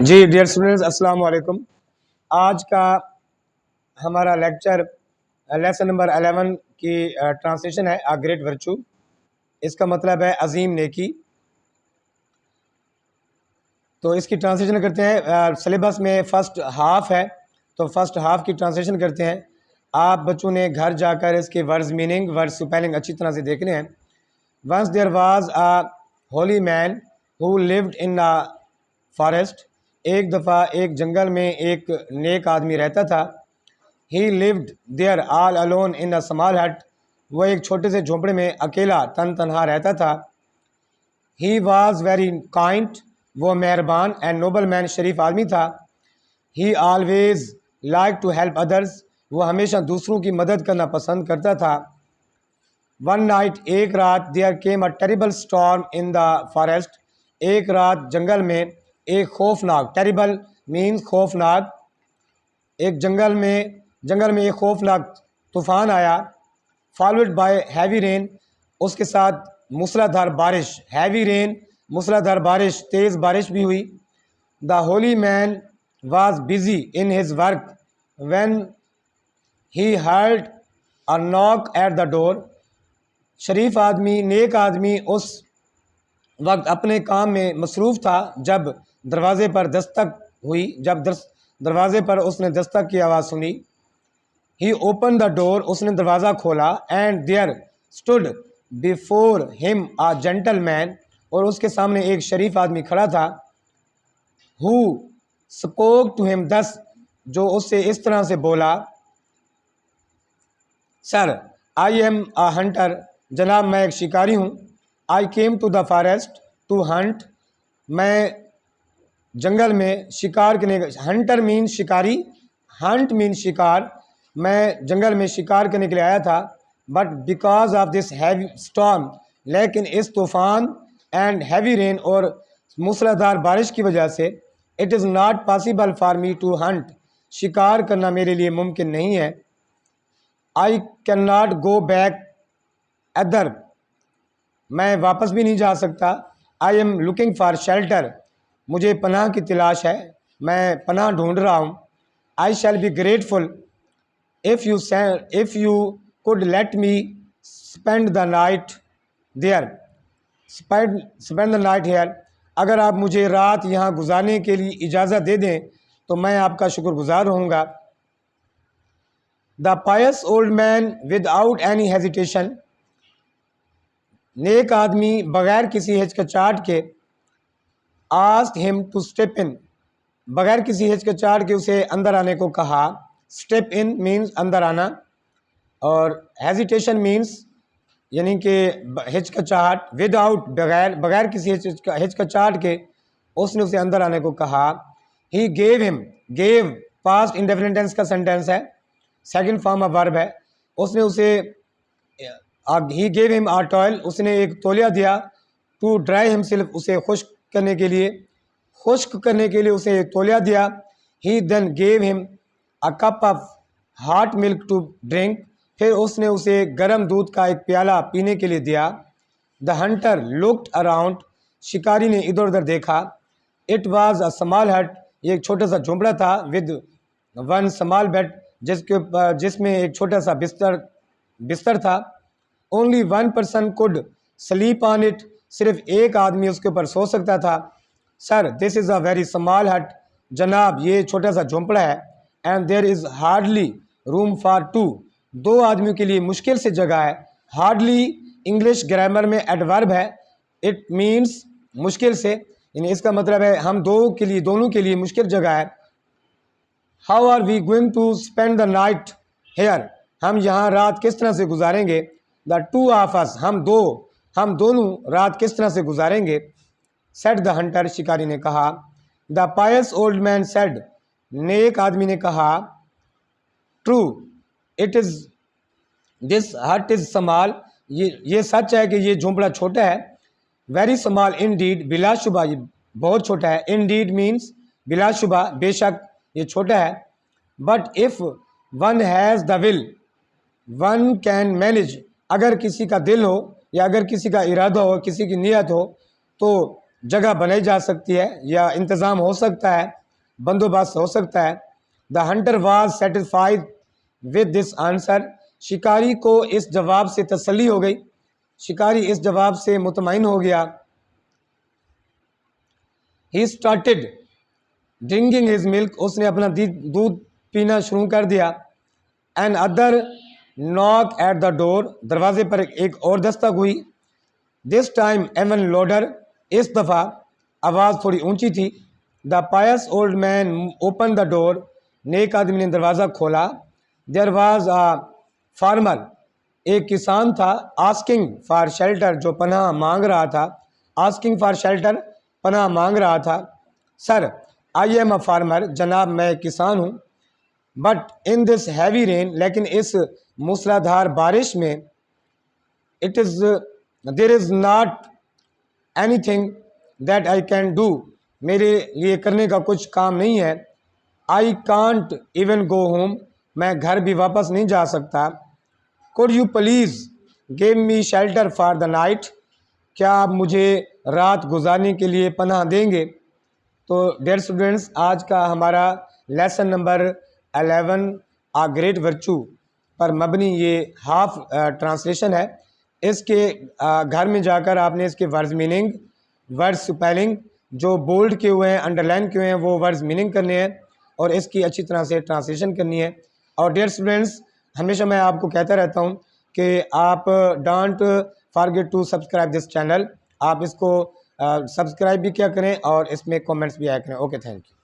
जी dear students, अस्सलाम वालेकुम। आज का हमारा लेक्चर लेसन नंबर 11 की ट्रांसलेशन है अ ग्रेट वर्चू। इसका मतलब है अजीम नेकी। तो इसकी ट्रांसलेशन करते हैं। सिलेबस में फ़र्स्ट हाफ है, तो फर्स्ट हाफ की ट्रांसलेशन करते हैं। आप बच्चों ने घर जाकर इसके वर्ड्स मीनिंग, वर्ड्स स्पेलिंग अच्छी तरह से देखने हैं। Once there was a holy man who lived in a forest. एक दफ़ा एक जंगल में एक नेक आदमी रहता था। He lived there all alone in a small hut. वह एक छोटे से झोंपड़े में अकेला तन तनहा रहता था। He was very kind. वो मेहरबान एंड नोबल मैन, शरीफ आदमी था। He always like to help others. वो हमेशा दूसरों की मदद करना पसंद करता था। वन नाइट, एक रात, there came a terrible storm in the forest. एक रात जंगल में एक खौफनाक, टेरिबल मीन्स खौफनाक, एक जंगल में एक खौफनाक तूफान आया। फॉलोड बाय हैवी रेन, उसके साथ मूसलाधार बारिश। हैवी रेन, मूसलाधार बारिश, तेज़ बारिश भी हुई। The holy man was busy in his work when he heard a knock at the door. शरीफ आदमी, नेक आदमी उस वक्त अपने काम में मसरूफ़ था जब दरवाज़े पर दस्तक हुई, जब दरवाज़े पर उसने दस्तक की आवाज़ सुनी। ही ओपन द डोर, उसने दरवाज़ा खोला। And there stood before him a gentleman, और उसके सामने एक शरीफ आदमी खड़ा था। हु स्पोक टू हिम दस, जो उससे इस तरह से बोला, sir I am a hunter, जनाब मैं एक शिकारी हूँ। I came to the forest to hunt, मैं जंगल में शिकार करने, हंटर मीन शिकारी, हंट मीन शिकार, मैं जंगल में शिकार करने के लिए आया था। But because of this heavy storm, लेकिन इस तूफ़ान, एंड हैवी रेन, और मूसलाधार बारिश की वजह से, it is not possible for me to hunt, शिकार करना मेरे लिए मुमकिन नहीं है। I can not go back other, मैं वापस भी नहीं जा सकता। I am looking for shelter, मुझे पनाह की तलाश है, मैं पनाह ढूंढ रहा हूँ। I shall be grateful if you could let me spend the night there, spend the night here, अगर आप मुझे रात यहाँ गुजारने के लिए इजाज़त दे दें तो मैं आपका शुक्रगुजार रहूँगा। The pious old man without any hesitation, नेक आदमी बगैर किसी हिचकिचाहट के, asked him to step in, बगैर किसी हिचकिचाहट के उसे अंदर आने को कहा। स्टेप इन मीन्स अंदर आना, और हेजिटेशन मीन्स यानी कि हिचकिचाहट। विदाउट, बगैर, बगैर किसी हिचकिचाहट के उसने उसे अंदर आने को कहा। He gave him, gave past indefinite tense का सेंटेंस है, सेकंड फॉर्म ऑफ वर्ब है। उसने उसे, he gave him a towel, उसने एक तौलिया दिया। टू ड्राई हिमसेल्फ, उसे खुश्क करने के लिए, खुश्क करने के लिए उसे एक तौलिया दिया। He then gave him a cup of hot milk to drink, फिर उसने उसे गर्म दूध का एक प्याला पीने के लिए दिया। द हंटर लुक्ड अराउंड, शिकारी ने इधर उधर देखा। इट वाज अ स्मॉल हट, ये एक छोटा सा झोंपड़ा था। विद वन स्मॉल बेड, जिसमें एक छोटा सा बिस्तर था। Only one person could sleep on it, सिर्फ एक आदमी उसके ऊपर सो सकता था। Sir this is a very small hut, जनाब ये छोटा सा झोंपड़ा है। And there is hardly room for two, दो आदमियों के लिए मुश्किल से जगह है। हार्डली इंग्लिश ग्रामर में एडवर्ब है। इट मीन्स मुश्किल से, यानी इसका मतलब है हम दो के लिए, दोनों के लिए मुश्किल जगह है। How are we going to spend the night here, हम यहाँ रात किस तरह से गुजारेंगे। द टू ऑफ अस, हम दोनों रात किस तरह से गुजारेंगे। सेड द हंटर, शिकारी ने कहा। The pious old man said, नेक आदमी ने कहा। True it is this hut is small, ये सच है कि ये झोंपड़ा छोटा है। वेरी स्मॉल इंडीड, बिलाशुबा ये बहुत छोटा है। इंडीड मीन्स बिलाशुबा, बेशक ये छोटा है। But if one has the will, one can manage, अगर किसी का दिल हो या अगर किसी का इरादा हो, किसी की नीयत हो, तो जगह बनाई जा सकती है या इंतज़ाम हो सकता है, बंदोबस्त हो सकता है। The Hunter was satisfied with this answer, शिकारी को इस जवाब से तसल्ली हो गई, शिकारी इस जवाब से मुतमईन हो गया। He started drinking his milk, उसने अपना दूध पीना शुरू कर दिया। Another knock at the door, दरवाजे पर एक और दस्तक हुई। दिस टाइम एवन लोडर, इस दफ़ा आवाज़ थोड़ी ऊंची थी। The pious old man open the door, नेक आदमी ने दरवाज़ा खोला। देयर वाज अ फार्मर, एक किसान था। आस्किंग फॉर शेल्टर, जो पनाह मांग रहा था। आस्किंग फॉर शेल्टर, पनाह मांग रहा था। Sir I am a farmer, जनाब मैं किसान हूँ। But in this heavy rain, लेकिन इस मूसलाधार बारिश में, it is there is not anything that I can do, मेरे लिए करने का कुछ काम नहीं है। I can't even go home, मैं घर भी वापस नहीं जा सकता। Could you please give me shelter for the night, क्या आप मुझे रात गुजारने के लिए पनाह देंगे। तो डियर स्टूडेंट्स, आज का हमारा लेसन नंबर 11 आ ग्रेट वर्चू पर मबनी ये हाफ ट्रांसलेशन है। इसके घर में जाकर आपने इसके वर्ड्स मीनिंग, वर्ड्स स्पेलिंग जो बोल्ड किए हुए हैं, अंडरलाइन किए हुए हैं, वो वर्ड्स मीनिंग करने हैं और इसकी अच्छी तरह से ट्रांसलेशन करनी है। और डियर स्टूडेंट्स, हमेशा मैं आपको कहता रहता हूँ कि आप don't forget to subscribe this channel, आप इसको सब्सक्राइब भी किया करें और इसमें कमेंट्स भी आया करें। Okay, thank you.